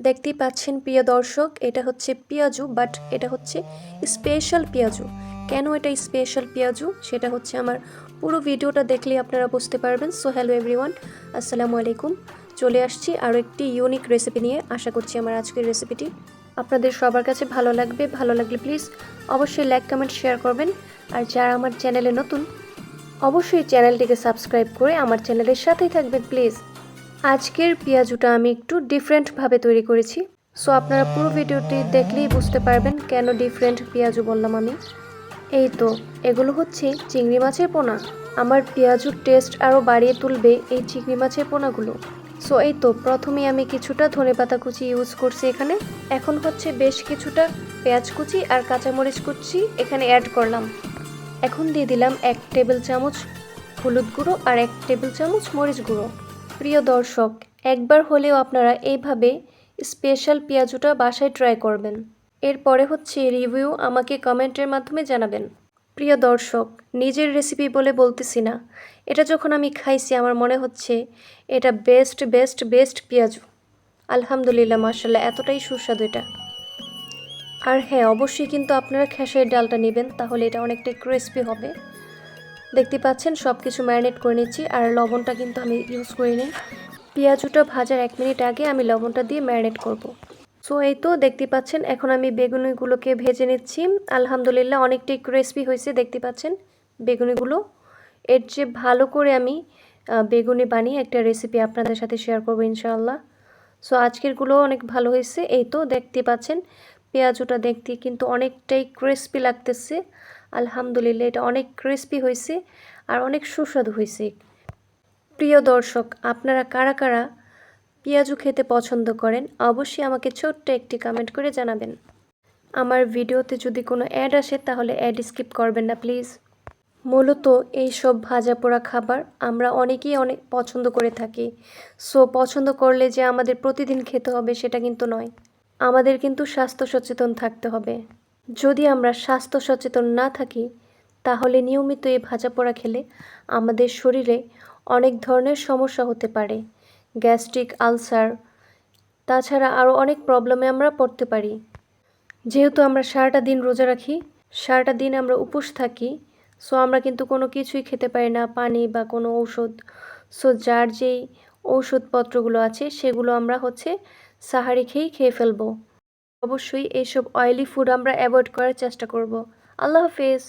দেখতেই পাচ্ছেন প্রিয় দর্শক, এটা হচ্ছে পেঁয়াজু, বাট এটা হচ্ছে স্পেশাল পেঁয়াজু। কেন এটা স্পেশাল পেঁয়াজু সেটা হচ্ছে আমার পুরো ভিডিওটা দেখলেই আপনারা বুঝতে পারবেন। সো হ্যালো এভরিওয়ান, আসসালামু আলাইকুম। চলে আসছি আরও একটি ইউনিক রেসিপি নিয়ে। আশা করছি আমার আজকের রেসিপিটি আপনাদের সবার কাছে ভালো লাগবে। ভালো লাগলে প্লিজ অবশ্যই লাইক কমেন্ট শেয়ার করবেন। আর যারা আমার চ্যানেলে নতুন, অবশ্যই চ্যানেলটিকে সাবস্ক্রাইব করে আমার চ্যানেলের সাথেই থাকবেন প্লিজ। আজকের পেঁয়াজুটা আমি একটু ডিফারেন্টভাবে তৈরি করেছি। সো আপনারা পুরো ভিডিওটি দেখলেই বুঝতে পারবেন কেন ডিফারেন্ট পেঁয়াজু বললাম আমি। এই তো, এগুলো হচ্ছে চিংড়ি মাছের পোনা। আমার পেঁয়াজুর টেস্ট আরও বাড়িয়ে তুলবে এই চিংড়ি মাছের পোনাগুলো। সো এই তো, প্রথমে আমি কিছুটা ধনেপাতা কুচি ইউজ করছি এখানে। এখন হচ্ছে বেশ কিছুটা পেঁয়াজ কুচি আর কাঁচামরিচ কুচি এখানে অ্যাড করলাম। এখন দিয়ে দিলাম 1 টেবিল চামচ হলুদ গুঁড়ো আর 1 টেবিল চামচ মরিচ গুঁড়ো। প্রিয় দর্শক, একবার হলেও আপনারা এইভাবে স্পেশাল পেঁয়াজুটা বাসায় ট্রাই করবেন। এরপরে হচ্ছে রিভিউ আমাকে কমেন্টের মাধ্যমে জানাবেন। প্রিয় দর্শক, নিজের রেসিপি বলে বলতেছি না, এটা যখন আমি খাইছি আমার মনে হচ্ছে এটা বেস্ট বেস্ট বেস্ট পেঁয়াজু। আলহামদুলিল্লাহ, মাশাআল্লাহ, এতটাই সুস্বাদু এটা। আর হ্যাঁ, অবশ্যই কিন্তু আপনারা খেসারির ডালটা নেবেন, তাহলে এটা অনেকটাই ক্রিস্পি হবে। দেখতে পাচ্ছেন সব কিছু ম্যারিনেট করে নিচ্ছি, আর লবণটা কিন্তু আমি ইউজ করিনি। পেঁয়াজুটা ভাজার 1 মিনিট আগে আমি লবণটা দিয়ে ম্যারিনেট করব। সো এই তো দেখতে পাচ্ছেন এখন আমি বেগুনিগুলোকে ভেজে নিচ্ছি। আলহামদুলিল্লাহ, অনেকটাই ক্রিস্পি হয়েছে দেখতে পাচ্ছেন বেগুনিগুলো। এর চেয়ে ভালো করে আমি বেগুনি বানিয়ে একটা রেসিপি আপনাদের সাথে শেয়ার করবো ইনশাআল্লাহ। সো আজকেরগুলো অনেক ভালো হয়েছে। এই তো দেখতে পাচ্ছেন পেঁয়াজুটা দেখতে কিন্তু অনেকটাই ক্রিস্পি লাগতেছে। আলহামদুলিল্লাহ, এটা অনেক ক্রিস্পি হয়েছে আর অনেক সুস্বাদু হয়েছে। প্রিয় দর্শক, আপনারা কারা কারা পেঁয়াজু খেতে পছন্দ করেন অবশ্যই আমাকে ছোট্ট একটি কমেন্ট করে জানাবেন। আমার ভিডিওতে যদি কোনো অ্যাড আসে তাহলে অ্যাড স্কিপ করবেন না প্লিজ। মূলত এই সব ভাজা পোড়া খাবার আমরা অনেকেই অনেক পছন্দ করে থাকি। সো পছন্দ করলে যে আমাদের প্রতিদিন খেতে হবে সেটা কিন্তু নয়। আমাদের কিন্তু স্বাস্থ্য সচেতন থাকতে হবে। যদি আমরা স্বাস্থ্য সচেতন না থাকি তাহলে নিয়মিত এই ভাজা পোড়া খেলে আমাদের শরীরে অনেক ধরনের সমস্যা হতে পারে। গ্যাস্ট্রিক, আলসার, তাছাড়া আরও অনেক প্রবলেমে আমরা পড়তে পারি। যেহেতু আমরা সারাটা দিন রোজা রাখি, সারাটা দিন আমরা উপোস থাকি, সো আমরা কিন্তু কোনো কিছুই খেতে পারি না, পানি বা কোনো ঔষধ। সো যার যেই ঔষধপত্রগুলো আছে সেগুলো আমরা হচ্ছে সাহারি খেয়ে ফেলবো। অবশ্যই এইসব অয়েলি ফুড আমরা অ্যাভয়েড করার চেষ্টা করব। আল্লাহ হাফেজ।